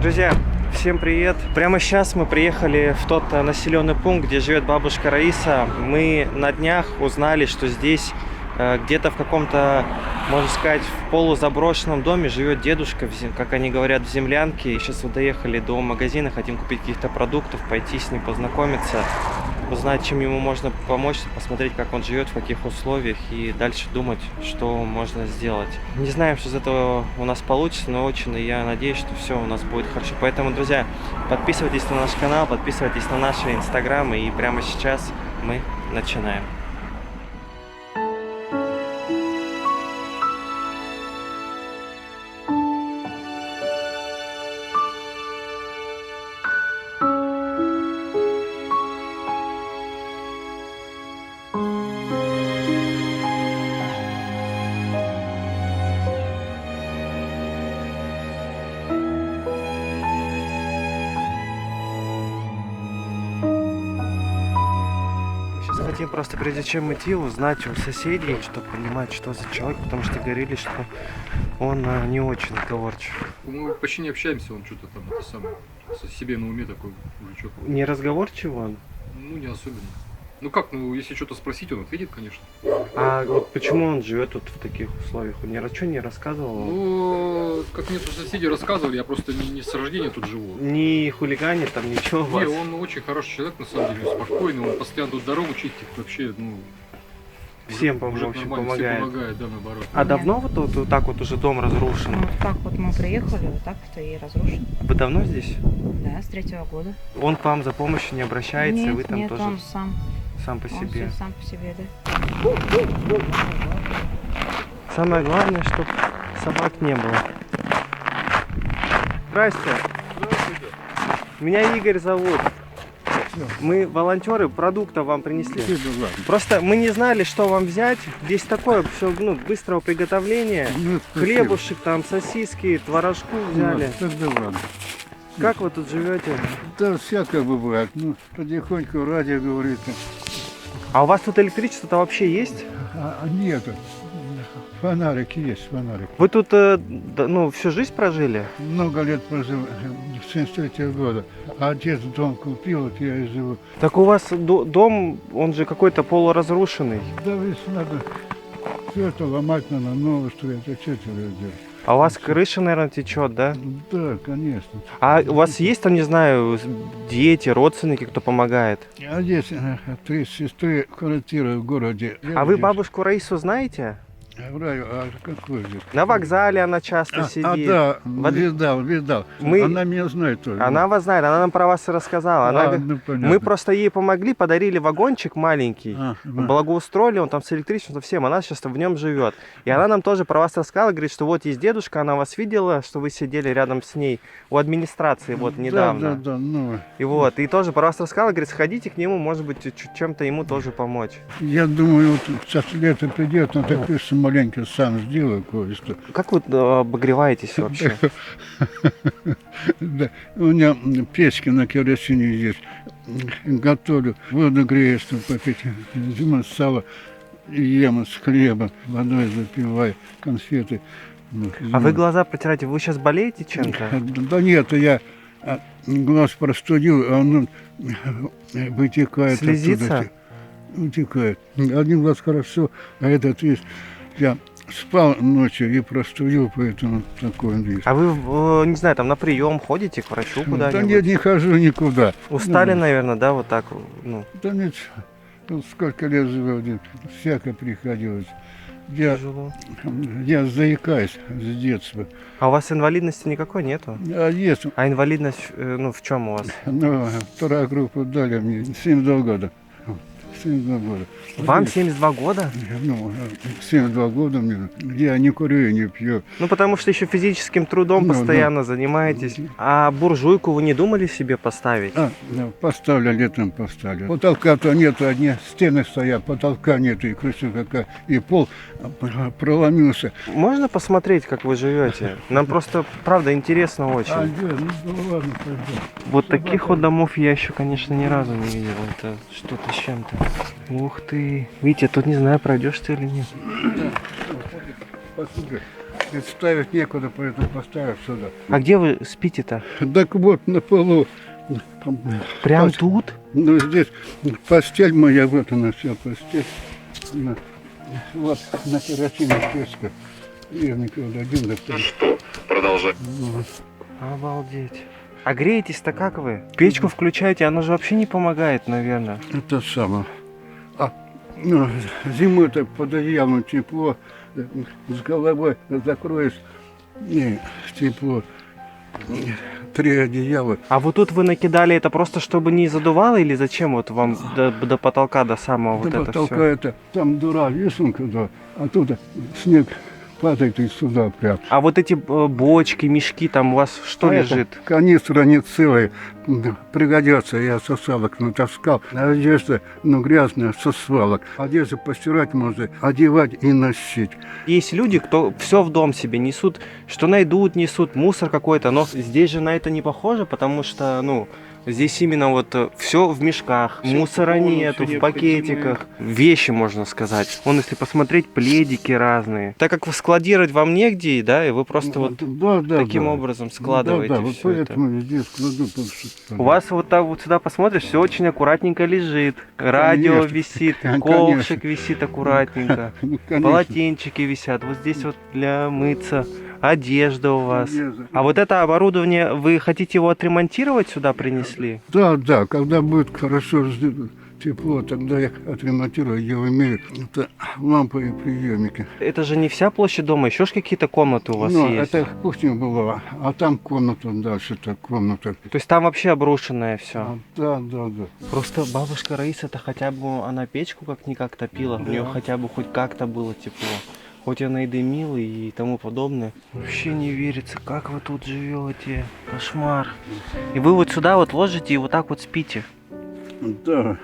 Друзья, всем привет! Прямо сейчас мы приехали в тот населенный пункт, где живет бабушка Раиса. Мы на днях узнали, что здесь где-то в каком-то, можно сказать, в полузаброшенном доме живет дедушка, как они говорят, в землянке. И сейчас вот доехали до магазина, хотим купить каких-то продуктов, пойти с ним познакомиться, узнать, чем ему можно помочь, посмотреть, как он живет, в каких условиях, и дальше думать, что можно сделать. Не знаем, что из этого у нас получится, но очень я надеюсь, что все у нас будет хорошо. Поэтому, друзья, подписывайтесь на наш канал, подписывайтесь на наши инстаграмы, и прямо сейчас мы начинаем. Хотим просто, прежде чем идти, узнать у соседей, чтобы понимать, что за человек, потому что говорили, что он не очень разговорчив. Мы почти не общаемся, он что-то там это самое, себе на уме такой мужичок. Не разговорчивый он? Ну, не особенно. Ну как, ну если что-то спросить, он ответит, конечно. А вот почему он живет тут в таких условиях? Он ни разу не рассказывал? Ну, как мне тут соседи рассказывали, я просто не с рождения тут живу. Не хулиганит там, ничего у вас? Не, он очень хороший человек, на самом деле, спокойный, он постоянно тут дорогу чистит, вообще, ну... Всем уже очень нормально, помогает. всем помогает, да, наоборот. А давно вот так вот уже дом разрушен? Ну, так вот мы приехали, вот так-то и разрушен. Вы давно здесь? Да, с 3-го года. Он к вам за помощью не обращается, Нет, вы там нет, тоже он сам по Он себе? всё сам по себе, да. Самое главное, чтобы собак не было. Здрасте. Здравствуйте. Меня Игорь зовут. Мы волонтеры, продуктов вам принесли. Просто мы не знали, что вам взять. Здесь такое все, быстрого приготовления. Хлебушек, там сосиски, творожку взяли. Тогда ладно. Как вы тут живете? Да всякое бывает. Ну, потихоньку радио говорит. А у вас тут электричество-то вообще есть? Нету. Фонарик есть, фонарик. Вы тут всю жизнь прожили? Много лет прожил, с 73-го года. А отец дом купил, вот я и живу. Так у вас дом, он же какой-то полуразрушенный. Да ведь надо все это ломать, надо новое строить. А что это делать? А у вас крыша, наверное, течет, да? Да, конечно. А у вас есть там, не знаю, дети, родственники, кто помогает? А здесь 3 сестры квартиры в городе. А вы бабушку Раису знаете? А какой здесь? На вокзале она часто сидит. Да, видал. Она меня знает тоже. Она вас знает, она нам про вас и рассказала. Понятно. Мы просто ей помогли, подарили вагончик маленький, Ага. благоустроили, он там с электричеством, всем, она сейчас в нем живет. И она нам тоже про вас рассказала, говорит, что вот есть дедушка, она вас видела, что вы сидели рядом с ней у администрации вот недавно. Да, И вот, и тоже про вас рассказала, говорит, сходите к нему, может быть, чем-то ему тоже помочь. Я думаю, вот сейчас лето придет, на такой маленько сам сделаю кое-что. Как вы обогреваетесь вообще? Да, у меня печка на керосине есть. Готовлю, воду грею, чтобы попить. Зима сало ем с хлеба, водой запиваю, конфеты. А вы глаза протираете, вы сейчас болеете чем-то? Да нет, я глаз простудил, а он вытекает. Слезится? Оттуда. Утекает. Один глаз хорошо, а этот есть. Я спал ночью и простудил, поэтому такой он есть. А вы, не знаю, там на прием ходите к врачу куда-нибудь? Да нет, не хожу никуда. Устали, наверное, да, вот так? Да нет, сколько лет живу, всякое приходилось. Тяжело. Я заикаюсь с детства. А у вас инвалидности никакой нету? А есть, А инвалидность, в чем у вас? вторая группа дали мне 72 года. 72 года. Вам 72 года? 72 года мне. Я не курю и не пью. Потому что еще физическим трудом постоянно занимаетесь. А буржуйку вы не думали себе поставить? Поставлю, летом поставлю. Потолка-то нету, одни стены стоят, потолка нету, и крыша какая, и пол проломился. Можно посмотреть, как вы живете? Нам просто, правда, интересно очень. Ладно, пойдем. Вот таких вот домов я еще, конечно, ни разу не видел. Это что-то с чем-то. Ух ты. Витя, тут не знаю, пройдешь ты или нет. Посмотри. И ставить некуда, поэтому поставил сюда. А где вы спите-то? Так вот, на полу. Прям Пос- тут? Ну, здесь постель моя, вот она вся постель. Вот на керосине печка. Я никуда один допустим. Обалдеть. А греетесь-то как вы? Печку включаете, оно же вообще не помогает, наверное. Это самое. Ну, зимой так под одеялом тепло, с головой закроешь, и тепло. 3 одеяла. А вот тут вы накидали это просто, чтобы не задувало, или зачем вот вам до потолка, до самого вот До это потолка все? это, там дыра, весенка, да, оттуда снег падает и сюда прям. А вот эти бочки, мешки, там у вас что А это лежит? канистры, они целые, пригодятся, я со свалок натаскал. Одежда, грязная, со свалок. Одежду постирать можно, одевать и носить. Есть люди, кто все в дом себе несут, что найдут, несут мусор какой-то, но здесь же на это не похоже, потому что, ну, здесь именно вот все в мешках, Всё мусора упаковано, нету, всё в пакетиках, вещи, можно сказать. Вон, если посмотреть, пледики разные. Так как складировать вам негде, да, и вы просто вот Да, таким да. образом складываете Да, вот все это. поэтому я здесь кладу. потому что- У вас вот так вот сюда посмотришь, все очень аккуратненько лежит. Радио Конечно. висит, Конечно. ковшик висит аккуратненько. Ну, конечно. Полотенчики висят. Вот здесь вот для мыться. Одежда у вас. Одежда. А вот это оборудование, вы хотите его отремонтировать, сюда принесли? Да, когда будет хорошо тепло, тогда я отремонтирую, я умею. Это лампы и приемники. Это же не вся площадь дома, еще ж какие-то комнаты у вас Ну, есть. это кухня была, а там комната дальше, так комната. То есть там вообще обрушенное все. Да. Просто бабушка Раиса-то хотя бы она печку как-никак топила, у нее хотя бы хоть как-то было тепло. Хоть она и дымила и тому подобное. Вообще не верится, как вы тут живете. Кошмар. И вы вот сюда вот ложите и вот так вот спите. Да.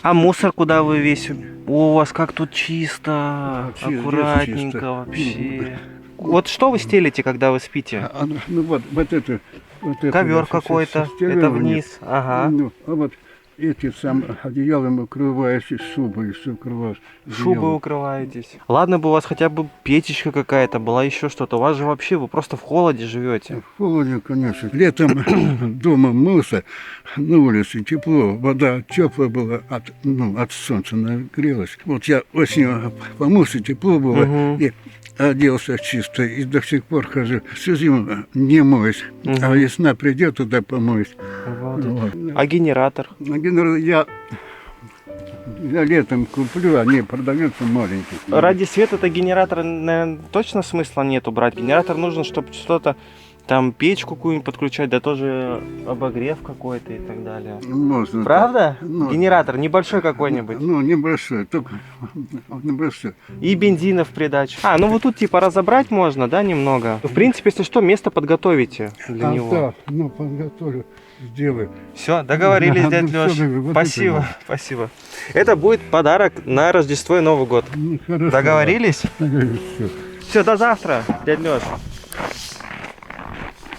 А мусор куда вы весь? О, у вас как тут чисто, Вообще, аккуратненько чисто. вообще. Вот что вы стелите, когда вы спите? Ну вот это. Вот это Ковер я какой-то, стелю это вниз. вниз. Ага. Ну, а вот эти сам одеялом укрываешь, и шубой все укрываешь. Шубы одеялом. укрываетесь. Ладно бы у вас хотя бы печечка какая-то была, еще что-то. У вас же вообще вы просто в холоде живете. В холоде, конечно. Летом дома мылся, на улице тепло, вода теплая была, от солнца нагрелась. Вот я осенью помылся, тепло было, Мгм. и оделся чисто, и до сих пор хожу. Всю зиму не моюсь, а Мгм. весна придет, туда помоюсь. Обалдеть. Вот. А генератор? Я летом куплю, они продаются маленькие. Ради света-то генератора, наверное, точно смысла нету брать. Генератор нужен, чтобы что-то там печку какую-нибудь подключать, да тоже обогрев какой-то и так далее. Можно. Правда? Ну, Генератор небольшой какой-нибудь. Ну, небольшой, только небольшой. И бензина в придачу. А, ну вот тут типа разобрать можно, да, немного. В принципе, если что, место подготовите для него. Да, ну, подготовлю, сделаю. Все, договорились, Да, дядь ну всё, Лёш. говорю, вот Спасибо, это спасибо. Это будет подарок на Рождество и Новый год. Ну, хорошо. Договорились? Всё. Все, до завтра, дядь Лёш.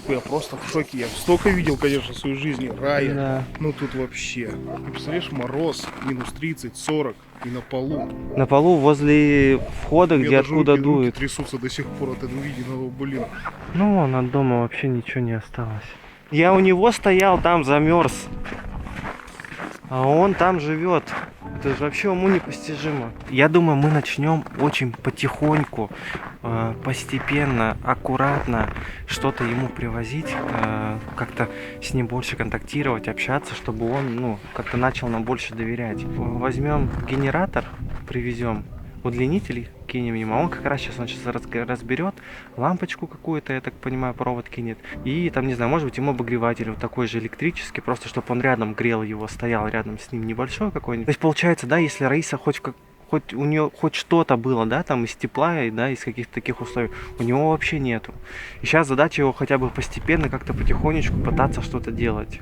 Я просто в шоке. Я столько видел, конечно, в своей жизни рая. Да. Ну тут вообще. Ты представляешь, мороз, минус 30, 40 и на полу. На полу возле входа, У меня где даже откуда руки дует. трясутся до сих пор от этого виденного, блин. Ну, вон от дома вообще ничего не осталось. Я у него стоял, там замерз. А он там живет. Это же вообще уму непостижимо. Я думаю, мы начнем очень потихоньку, постепенно, аккуратно что-то ему привозить, как-то с ним больше контактировать, общаться, чтобы он, ну, как-то начал нам больше доверять. Возьмем генератор, привезем, удлинитель кинем ему, а он как раз сейчас разберет, лампочку какую-то, я так понимаю, провод кинет, и там, не знаю, может быть, ему обогреватель вот такой же электрический, просто чтобы он рядом грел его, стоял рядом с ним небольшой какой-нибудь. То есть получается, да, если Раиса хоть у нее хоть что-то было, да, там из тепла, и, да, из каких-то таких условий, у него вообще нету. И сейчас задача его хотя бы постепенно, как-то потихонечку пытаться что-то делать.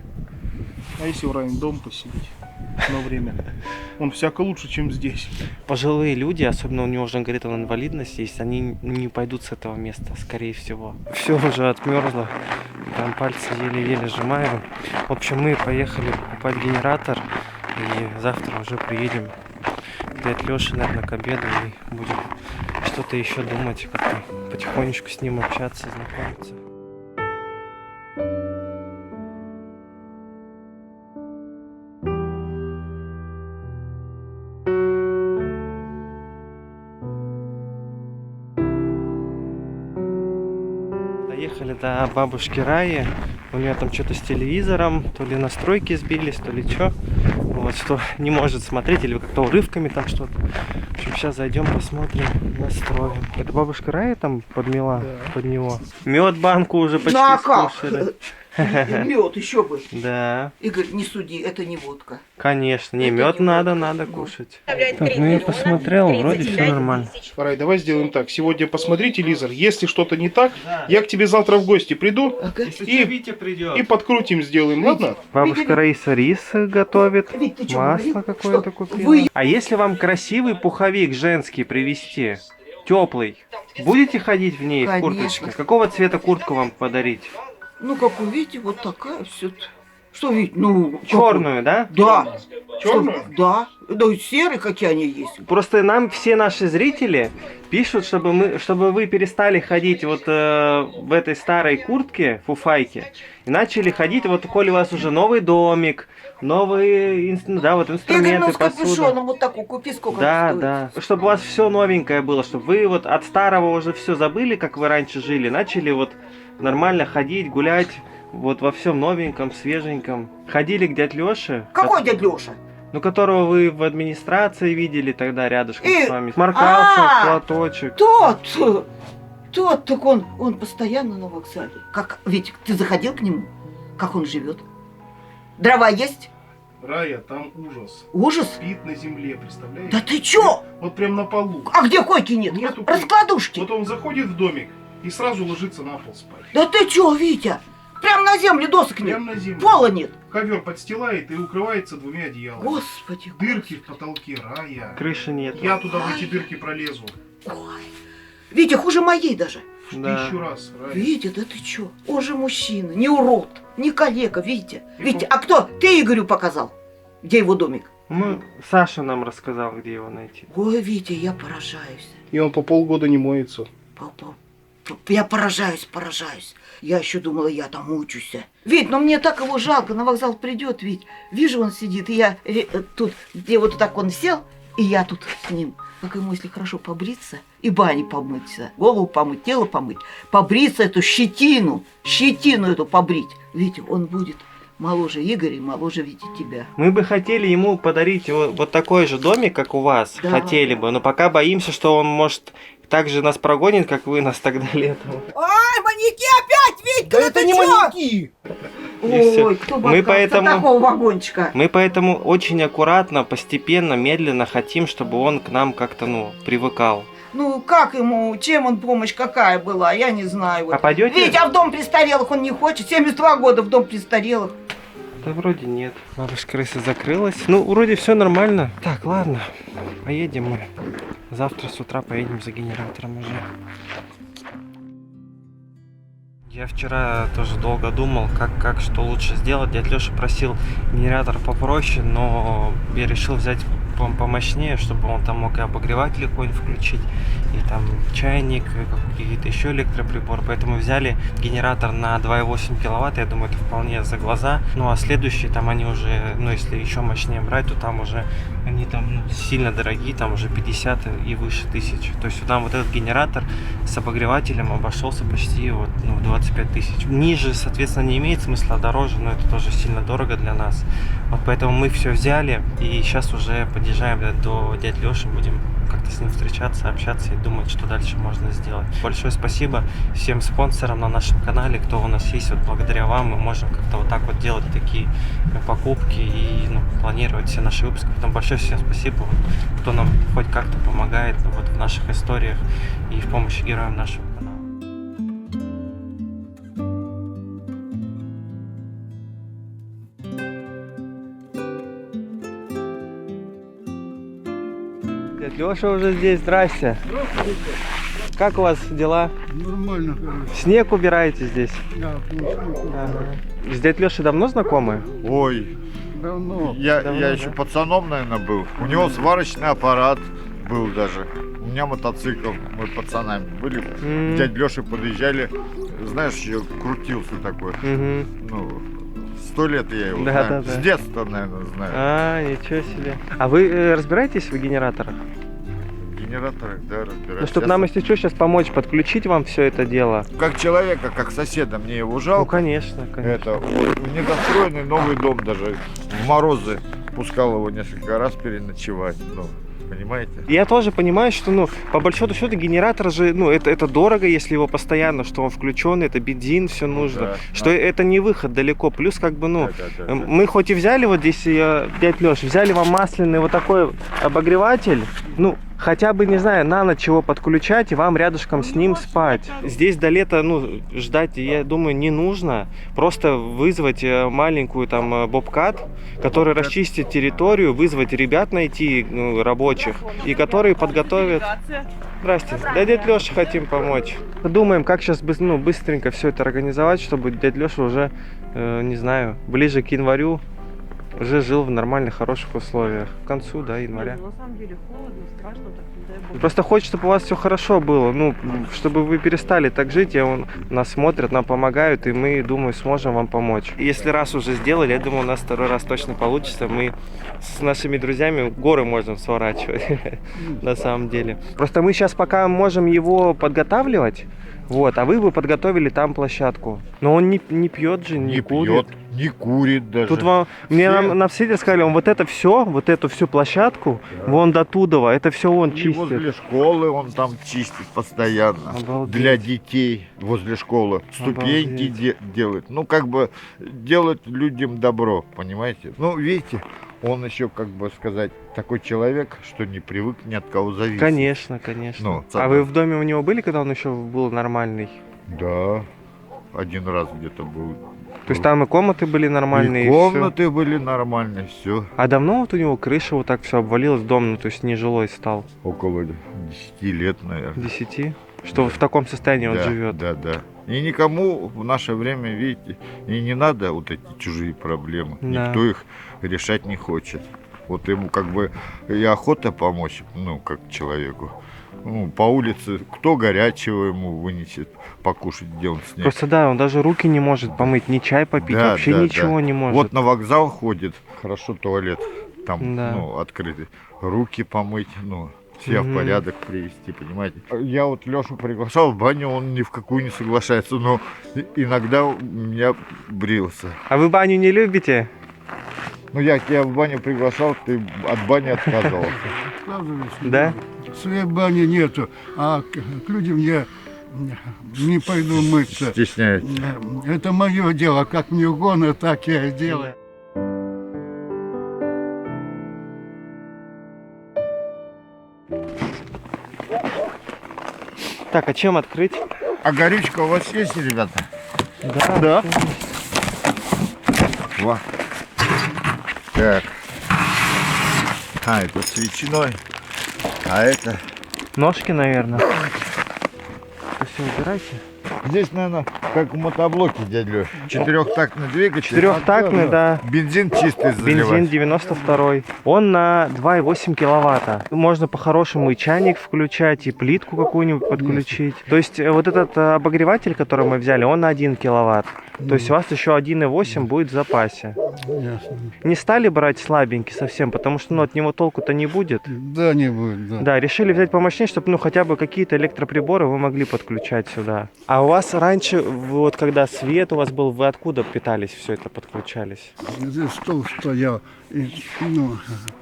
А если в районе дом поселить на время? Он всяко лучше, чем здесь. Пожилые люди, особенно у него уже, говорит, он инвалидность есть, они не пойдут с этого места, скорее всего. Все уже отмерзло, там пальцы еле-еле сжимаем. В общем, мы поехали покупать генератор, и завтра уже приедем к дяде Лёше, наверное, к обеду, и будем что-то что-то еще думать, как-то потихонечку с ним общаться, знакомиться. Доехали до бабушки Раи. У нее там что-то с телевизором, то ли настройки сбились, то ли что. Вот, что не может смотреть, или как-то урывками там что-то. В общем, сейчас зайдем, посмотрим, настроим. Это бабушка Рая там подмела под него. Мед банку уже почти Ну а как? скушали. Мед еще бы. Да, Игорь, не суди, это не водка. конечно. Не, Это мед не надо, водка. надо Ну. кушать. Так, ну я посмотрел, вроде все нормально. Рай, давай сделаем так. Сегодня посмотри телевизор. Если что-то не так, я к тебе завтра в гости приду Ага. и, Витя придет. и подкрутим, сделаем, ладно? Бабушка Раиса рис готовит, Вить, ты чё масло говорил? какое-то Что? купила. Вы- А если вам красивый пуховик женский привезти, теплый, будете ходить в ней, в Конечно. курточке? Какого цвета куртку вам подарить? Ну, как вы видите, вот такая все. Что видите? Ну, какую? Черную, да? Да. Черную? Что? Да. Да, и серые, какие они есть. Просто нам все наши зрители пишут, чтобы вы перестали ходить вот в этой старой куртке, фуфайке, и начали ходить, вот коли у вас уже новый домик, новые Игорь, ну, инструменты, с посуда. капюшоном вот такую купи, сколько Да, это стоит. да. Чтобы у вас все новенькое было, чтобы вы вот от старого уже все забыли, как вы раньше жили, начали вот нормально ходить, гулять, вот во всем новеньком, свеженьком. Ходили к дяде Лёше. Какой дядя Леша? Ну, которого вы в администрации видели тогда рядышком И- с вами. Сморкался, А! платочек. Тот, так он постоянно на вокзале. Как, Витя, ты заходил к нему? Как он живет? Дрова есть? Рая, там ужас. Ужас? Спит на земле, представляешь? Да ты чё? Вот прям на полу. А где койки нет? Нету койки. Раскладушки. Вот он заходит в домик и сразу ложится на пол спать. Да ты чё, Витя? Прям на земле досок нет. Прям на земле. Пола нет. Ковер подстилает и укрывается двумя одеялами. Господи. Дырки в потолке, Рая. Крыши нет. Я туда в эти дырки пролезу. Ой. Витя, хуже моей даже. Да. 1000 раз, Рая. Витя, да ты чё? Он же мужчина, не урод, не калека, Витя. Витя, а кто? Ты Игорю показал, где его домик? Саша нам рассказал, где его найти. Ой, Витя, я поражаюсь. И он по полгода не моется. Я поражаюсь. Я еще думала, я там мучусь. Вить, ну мне так его жалко, на вокзал придет, Вить. Вижу, он сидит, и я тут, где вот так он сел, и я тут с ним. Как ему, если хорошо побриться, и бани помыться, голову помыть, тело помыть, побриться эту щетину эту побрить. Витя, он будет моложе Игоря и моложе, Витя, тебя. Мы бы хотели ему подарить вот такой же домик, как у вас. Да. Хотели бы, но пока боимся, что он может так же нас прогонит, как вы нас тогда летом. Ай, маньяки опять, Витька, Да это не маньяки! И всё. Ой, кто бы Мы отказался поэтому- от такого вагончика? Мы поэтому очень аккуратно, постепенно, медленно хотим, чтобы он к нам как-то, привыкал. Ну, как ему, чем он помощь какая была, я не знаю. Вот. А пойдете? Ведь, а в дом престарелых он не хочет. 72 года в дом престарелых. Да вроде нет. Бабушка крыса закрылась. Ну, вроде все нормально. Так, ладно. Поедем мы. Завтра с утра поедем за генератором уже. Я вчера тоже долго думал, как что лучше сделать. Дядя Леша просил генератор попроще, но я решил взять помощнее, чтобы он там мог и обогреватель какой-нибудь включить, и там чайник, и какие-то еще электроприборы. Поэтому взяли генератор на 2,8 киловатт. Я думаю, это вполне за глаза. Ну а следующие там они уже, если еще мощнее брать, то там уже они там сильно дорогие, там уже 50 и выше тысяч. То есть нам вот этот генератор с обогревателем обошелся почти в 25 тысяч. Ниже, соответственно, не имеет смысла, дороже, но это тоже сильно дорого для нас. Вот поэтому мы все взяли и сейчас уже подъезжаем до дяди Леши, будем как-то с ним встречаться, общаться и думать, что дальше можно сделать. Большое спасибо всем спонсорам на нашем канале, кто у нас есть. Вот благодаря вам мы можем как-то вот так вот делать такие покупки и планировать все наши выпуски. Поэтому большое всем спасибо, кто нам хоть как-то помогает в наших историях и в помощи героям нашего канала. Дядя Леша уже здесь, здрасте. Как у вас дела? Нормально, короче. Снег убираете здесь? Да, С дядей Лешей давно знакомы? Ой, давно. я Давно, еще пацаном, наверное, был. У него сварочный аппарат был даже. У меня мотоцикл, мы пацанами были, дядь Лёша подъезжали, знаешь, еще крутился такой. Ну, 100 лет я его Да, знаю. да, да. С детства, наверное, знаю. А, ничего себе. А вы разбираетесь в генераторах? Генераторы, да, разбираюсь. Ну, чтобы Сейчас нам, если что, сейчас помочь подключить вам все это дело. как человека, как соседа, мне его Ну, жалко. конечно, конечно. Это вот, недостроенный новый дом даже в морозы пускал его несколько раз переночевать. Ну, понимаете? Я тоже понимаю, что, ну, по большому счету, генератор же, ну, это дорого, если его постоянно, что он включен, это бензин, все нужно. Да, Что да. это не выход далеко. Плюс, как бы, ну, Да. мы хоть и взяли вот здесь, дядь Леш, взяли вам масляный вот такой обогреватель, ну, хотя бы, не знаю, на ночь его подключать и вам рядышком с ним спать. Здесь до лета, ну, ждать, я думаю, не нужно. Просто вызвать маленькую там бобкат, который расчистит территорию, вызвать ребят найти, ну, рабочих, и которые подготовят. Здрасте. Да, дядь Леша хотим помочь. Думаем, как сейчас быстренько все это организовать, чтобы дядь Леша уже, не знаю, ближе к январю уже жил в нормальных, хороших условиях. К концу, да, января. На самом деле холодно, страшно, так не дай бог. Просто хочет, чтобы у вас все хорошо было, ну, чтобы вы перестали так жить, и нас смотрят, нам помогают, и мы, думаю, сможем вам помочь. Если раз уже сделали, я думаю, у нас второй раз точно получится. Мы с нашими друзьями горы можем сворачивать, на самом деле. Просто мы сейчас пока можем его подготавливать, вот, а вы бы подготовили там площадку. Но он не пьет же, не курит. Пьет, не курит даже. Тут мне на все сказали, он вот эту всю площадку, вон до Тудова, это все он И чистит. возле школы он там чистит постоянно. Обалдеть. Для детей возле школы. Ступеньки делает. Ну, как бы делает людям добро, понимаете? Ну, видите, он еще, как бы сказать, такой человек, что не привык ни от кого зависеть. Конечно, конечно. Ну, а вы в доме у него были, когда он еще был нормальный? Да, один раз где-то был. То есть там и комнаты были нормальные? И всё? комнаты были нормальные, все. А давно вот у него крыша вот так все обвалилась, дом, ну то есть нежилой стал? Около 10 лет, наверное. 10? Что в таком состоянии он живет? Да, да. И никому в наше время, видите, и не надо вот эти чужие проблемы. Да. Никто их решать не хочет. Вот ему как бы и охота помочь, ну, как человеку. Ну, по улице, кто горячего ему вынесет, покушать, где он снег. Просто да, он даже руки не может помыть, ни чай попить, Да, вообще да, ничего да. не может. Вот на вокзал ходит, хорошо туалет там, Да. ну, открытый. Руки помыть, ну, себя в порядок привести, понимаете. Я вот Лешу приглашал в баню, он ни в какую не соглашается, но иногда у меня брился. А вы баню не любите? Ну, я тебя в баню приглашал, ты от бани отказывался. Да? Своей бани нету, а к людям я не пойду мыться. Стесняется. Это мое дело, как мне угодно, так я и делаю. Так, а чем открыть? А горючка у вас есть, ребята? Да. Во. Так. А, это с ветчиной. А это... Ножки, наверное. Все, убирайте. Здесь, наверное, как в мотоблоке, дядя Лёш. Четырехтактный двигатель. Четырехтактный, да. Бензин чистый заливать. Бензин 92-й. Он на 2,8 киловатта. Можно по-хорошему и чайник включать, и плитку какую-нибудь подключить. То есть вот этот обогреватель, который мы взяли, он на 1 киловатт. То есть у вас еще 1,8 будет в запасе. Ясно. Не стали брать слабенький совсем, потому что от него толку-то не будет. Да, не будет, да. Да, решили взять помощнее, чтобы хотя бы какие-то электроприборы вы могли подключать сюда. А у вас раньше, вот когда свет у вас был, вы откуда питались, все это подключались? Здесь стол стоял, и,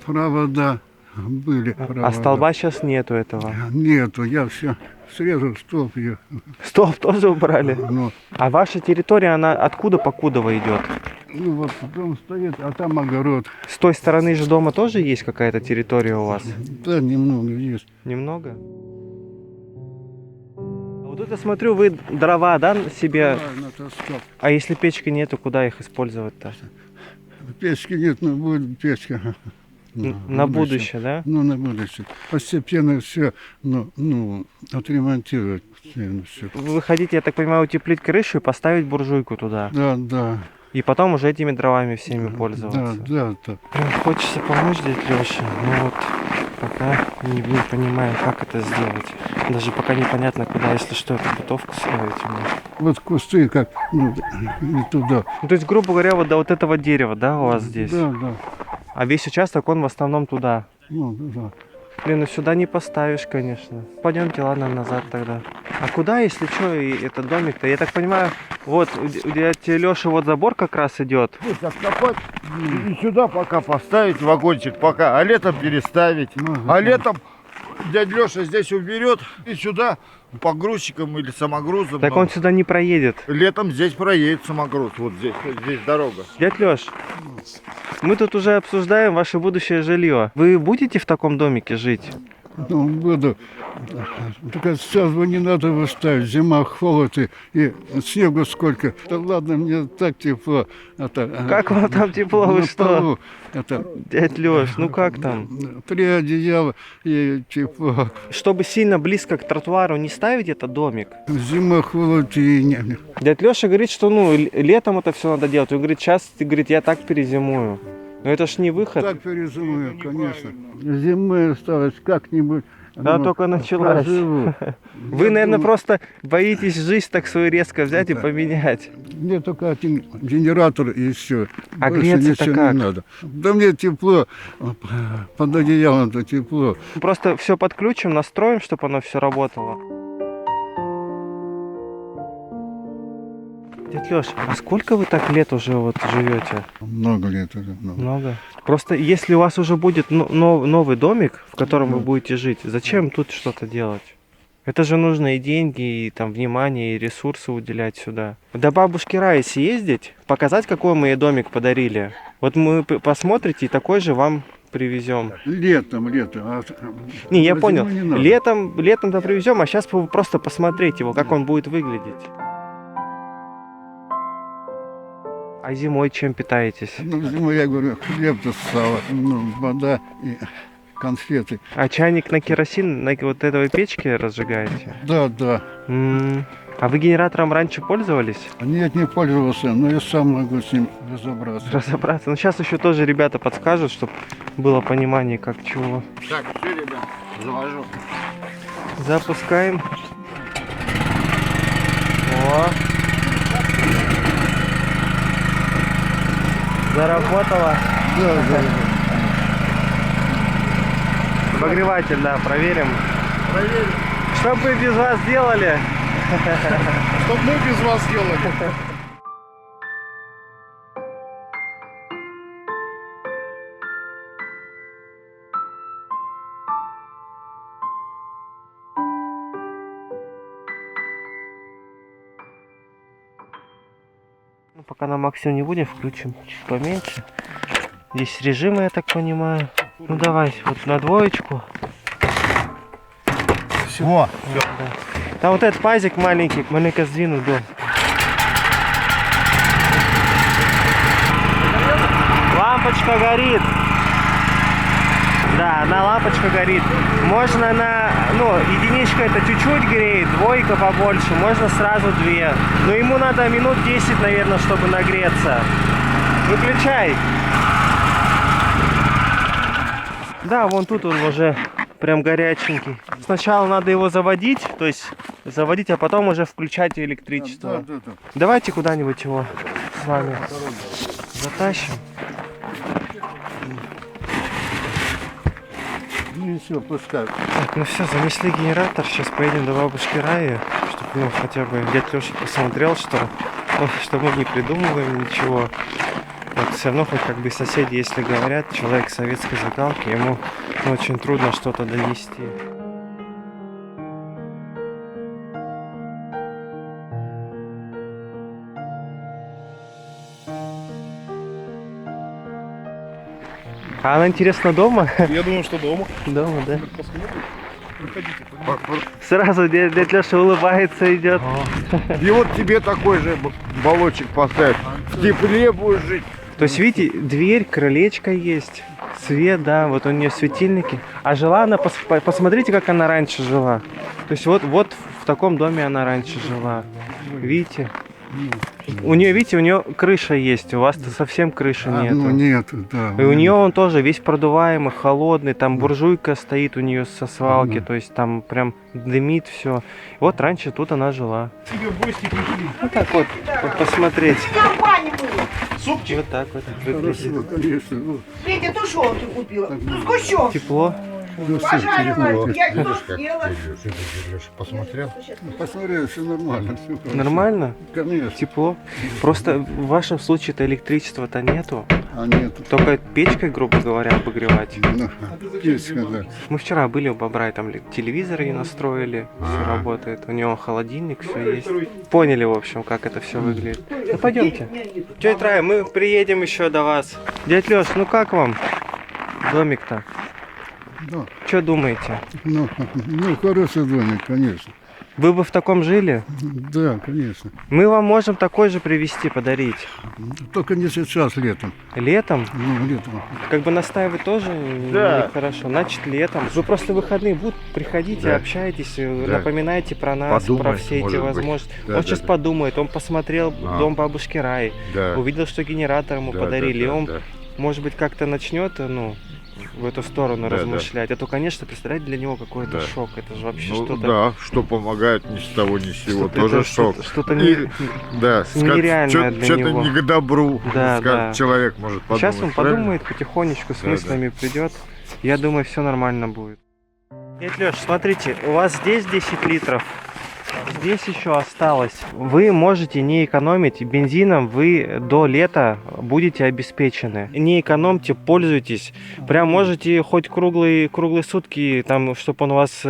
провода были. А столба сейчас нету этого. Нету, я все срезал столб. Столб тоже убрали? Ну, А ваша территория, она откуда покудова идет? ну вот дом стоит, а там огород. С той стороны же дома тоже есть какая-то территория у вас? Да, немного есть. Немного? А вот тут я смотрю, вы дрова, да, себе? Да, натаскал. А если печки нету, куда их использовать-то? Печки нет, но будет печка. На будущее, да? Ну, на будущее. Постепенно все, отремонтировать. Все. Вы хотите, я так понимаю, утеплить крышу и поставить буржуйку туда? Да, да. И потом уже этими дровами всеми Да, пользоваться. да, да. Прям хочется помочь дяде Лёше, но вот пока не понимаем, как это сделать. Даже пока непонятно, куда, если что, эту бытовку ставить. Вот кусты как, ну, не туда. Ну, то есть, грубо говоря, вот до вот этого дерева, да, у вас здесь? Да, да. А весь участок, он в основном туда. Ну, да. Блин, ну сюда не поставишь, конечно. Пойдемте, ладно, назад тогда. А куда, если что, и этот домик-то? Я так понимаю, вот у дяди Лёши вот забор как раз идет. Здесь откопать и сюда пока поставить вагончик, пока, а летом переставить. А летом дядя Леша здесь уберет и сюда погрузчиком или самогрузом. Так он сюда не проедет. Летом здесь проедет самогруз, вот здесь дорога. Дядь Лёш, мы тут уже обсуждаем ваше будущее жилье. Вы будете в таком домике жить? Ну, буду. Только сейчас бы не надо выставить. Зима, холод и снегу сколько. Да ладно, мне так тепло. Как вам там тепло? Вы на что? полу. Это Дядь Лёш, ну как там? 3 одеяла и тепло. Чтобы сильно близко к тротуару не ставить этот домик. Зима, холод и не. Дядь Лёша говорит, что ну летом это все надо делать. Он говорит, сейчас говорит, я так перезимую. Но это ж не выход. Так перезимую, конечно. Зимы осталось как-нибудь. Да, только началась. Проживу. Вы, наверное, просто боитесь жизнь так свою резко взять и Да. поменять. Мне только один генератор и все. А Больше греться-то ничего как? не надо. Да мне тепло. Под одеялом-то тепло. Просто все подключим, настроим, чтобы оно все работало. Дядь Лёш, а сколько вы так лет уже вот живете? Много лет уже. Много. Много. Просто если у вас уже будет новый домик, в котором вы будете жить, зачем тут что-то делать? Это же нужно и деньги, и там внимание, и ресурсы уделять сюда. До бабушки Раи съездить, показать, какой мы ей домик подарили. Вот мы посмотрите, и такой же вам привезем. Летом. Не, я Зимой понял. не надо. Летом-то привезем, а сейчас вы просто посмотреть его, как он будет выглядеть. А зимой чем питаетесь? Ну, зимой, я говорю, хлеб-то сало, ну, вода и конфеты. А чайник на керосин, на вот этой печке разжигаете? Да. А вы генератором раньше пользовались? Нет, не пользовался, но я сам могу с ним Разобраться. Ну сейчас еще тоже ребята подскажут, чтобы было понимание, как чего. Так, все, ребят, завожу. Запускаем. О. Заработало. Да. Обогреватель, да, проверим. Что бы без вас делали? Чтоб мы без вас сделали. Ну, пока на максимум не будем, включим чуть поменьше. Здесь режимы, я так понимаю. Ну давай, вот на 2. Во, Да. Там вот этот пазик маленький, маленько сдвинут был. Лампочка горит. Да, она лампочка горит. Можно на, единичка это чуть-чуть греет, 2 побольше, можно сразу 2. Но ему надо минут 10, наверное, чтобы нагреться. Выключай. Да, вон тут он уже прям горяченький. Сначала надо его заводить, а потом уже включать электричество. Да. Давайте куда-нибудь его с вами затащим. Ну и все, пускай. Так, ну все, занесли генератор. Сейчас поедем до бабушки Раи, чтобы хотя бы дядя Леша посмотрел, что мы не придумываем ничего. Вот, все равно хоть как бы соседи, если говорят, человек советской закалки, ему очень трудно что-то донести. А она, интересно, дома? Я думаю, что дома. Дома, да? Посмотрим. Приходите. Сразу дядя Леша улыбается, идет. и вот тебе такой же баллончик поставить. В тепле будешь жить. То есть, видите, дверь, крылечко есть, свет, да, вот у нее светильники. А жила она, посмотрите, как она раньше жила. То есть, вот в таком доме она раньше жила. Видите? У нее, видите, у нее крыша есть, у вас-то совсем крыши нету. Ну, нету, да. И у нее он тоже весь продуваемый, холодный, там буржуйка стоит у нее со свалки, то есть там прям дымит все. Вот раньше тут она жила. Тебе в гости пришли. Вот так вот, посмотреть. Супчик? Вот так вот. выглядит. Хорошо, конечно. Ну, Петя, тушенки купила. Ну, сгущенку. Тепло. ну, всё, Пожалуйста, я не Как успела. посмотрел? посмотрел, все нормально. Все хорошо. Нормально? Конечно. Тепло. Просто в вашем случае-то электричества-то нету. А нету. Только печкой, грубо говоря, обогревать. Ну, есть когда. Мы вчера были у Бобра, и там телевизор ей настроили, все работает. У него холодильник, все есть. Поняли, в общем, как это все выглядит. Ну пойдемте. Тетя Рая, мы приедем еще до вас. Дядь Леш, ну как вам домик-то? Да. Что думаете? Ну, хороший домик, конечно. Вы бы в таком жили? Да, конечно. Мы вам можем такой же привезти, подарить. Только не сейчас, летом. Летом? Ну, летом. Как бы настаивать тоже нехорошо. Значит, летом. Вы просто в выходные будут, приходите, Да. общайтесь, Да. напоминайте про нас, про Подумает, все эти может быть. возможности. Да, Он да, сейчас да. подумает, он посмотрел А. дом бабушки Раи, Да. увидел, что генератор ему Да, подарили, да, и да, он, да. может быть, как-то начнет, ну, в эту сторону Да, да. размышлять. А то, конечно, представляете, для него какой-то Да. шок. Это же вообще Ну что-то... да, что помогает ни с того ни с сего, что-то тоже это шок. Что-то И- Да, нереальное для что-то него. не к добру, Да, да. человек может подумать. Сейчас он правильно? подумает потихонечку, с Да, мыслями придет. Я думаю, все нормально будет. Дядь Леш, смотрите, у вас здесь 10 литров, здесь еще осталось. Вы можете не экономить, бензином вы до лета будете обеспечены. Не экономьте, пользуйтесь. Прям можете хоть круглые сутки, там, чтобы он у вас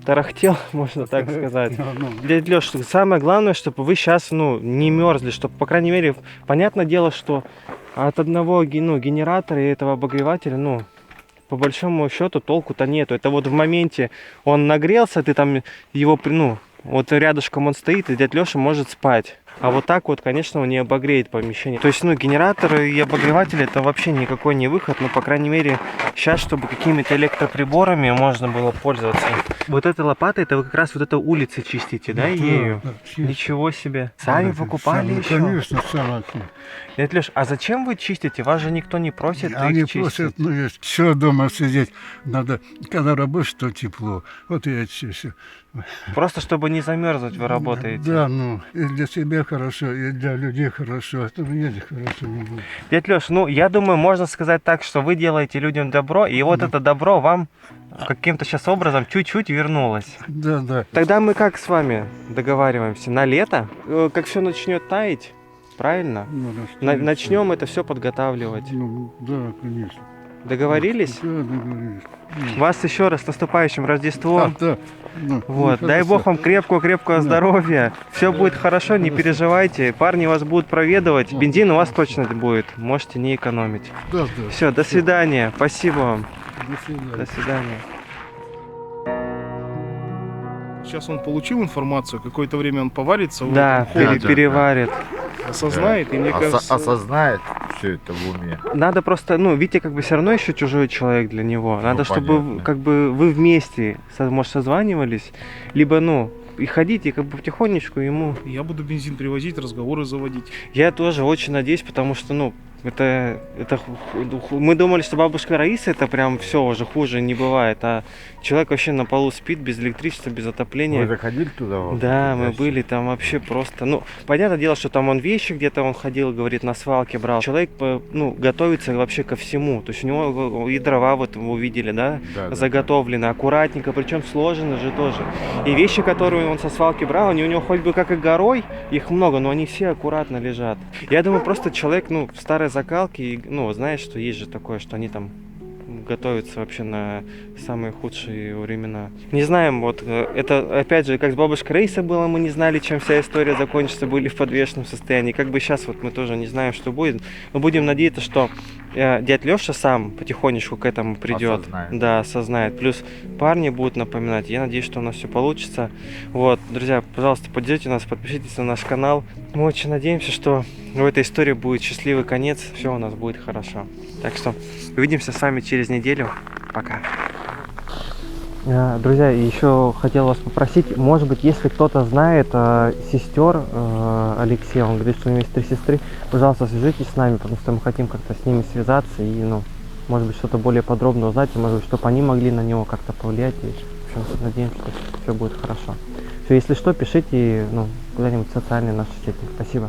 тарахтел, можно так сказать. Дядь Леш, самое главное, чтобы вы сейчас, не мерзли, чтобы, по крайней мере, понятное дело, что от одного генератора и этого обогревателя, по большому счету толку-то нету. Это вот в моменте он нагрелся, ты там его, вот рядышком он стоит, и дядь Леша может спать. А вот так вот, конечно, он не обогреет помещение. То есть, генераторы и обогреватели это вообще никакой не выход. Но, по крайней мере, сейчас, чтобы какими-то электроприборами можно было пользоваться. Вот эта лопата, это вы как раз вот это улицы чистите, да, ею? Ничего себе. Сами покупали еще? Конечно, сам. Дядь Леш, а зачем вы чистите? Вас же никто не просит Они их чистить. просят, есть. Все дома сидеть надо. Когда работаешь, то тепло. Вот и я чищу. Просто чтобы не замерзнуть, вы работаете. Да, и для себя хорошо, и для людей хорошо. А то мне хорошо не будет. Дядь Леш, я думаю, можно сказать так, что вы делаете людям добро, и вот это добро вам каким-то сейчас образом чуть-чуть вернулось. Да. Тогда мы как с вами договариваемся? На лето? Как все начнет таять, правильно? Начнем это все подготавливать. Да, конечно. Договорились? Да, договорились. Вас еще раз с наступающим Рождеством. Да. Вот, дай бог вам крепкого здоровья. Все будет хорошо, не переживайте. Парни вас будут проведывать. Бензин у вас точно будет. Можете не экономить. Да. Все, до свидания. Спасибо вам. До свидания. До свидания. Сейчас он получил информацию, какое-то время он поварится, Да, переварит. осознает, и мне кажется... Осознает все это в уме. Надо просто, Витя все равно еще чужой человек для него. Надо, чтобы понятно. вы вместе, может, созванивались, либо, и ходите, потихонечку ему. Я буду бензин привозить, разговоры заводить. Я тоже очень надеюсь, потому что, мы думали, что бабушка Раиса это прям все уже хуже не бывает, а человек вообще на полу спит без электричества, без отопления. Вы заходили туда? Да, мы были там вообще просто, понятное дело, что там он вещи где-то он ходил, говорит, на свалке брал. Человек, готовится вообще ко всему, то есть у него и дрова вот вы увидели, да, заготовлены, аккуратненько, причем сложены же тоже. И вещи, которые он со свалки брал, они у него хоть бы как и горой, их много, но они все аккуратно лежат. Я думаю, просто человек, в старой закалке, и, знаешь, что есть же такое, что они там готовятся вообще на самые худшие времена. Не знаем, вот это опять же, как с бабушкой Раисой было, мы не знали, чем вся история закончится, были в подвешенном состоянии. Как бы сейчас вот мы тоже не знаем, что будет, но будем надеяться, что дядь Леша сам потихонечку к этому придет. Осознает. Да, осознает. Плюс парни будут напоминать. Я надеюсь, что у нас все получится. Вот, друзья, пожалуйста, поддержите нас, подпишитесь на наш канал. Мы очень надеемся, что в этой истории будет счастливый конец, все у нас будет хорошо. Так что увидимся с вами через неделю. Пока. Друзья, еще хотел вас попросить, может быть, если кто-то знает сестер Алексея, он говорит, что у него есть 3 сестры, пожалуйста, свяжитесь с нами, потому что мы хотим как-то с ними связаться и, ну, может быть, что-то более подробно узнать, и, может быть, чтобы они могли на него как-то повлиять, и, в общем, надеемся, что все будет хорошо. Все, если что, пишите, ну, куда-нибудь в социальные наши сети. Спасибо.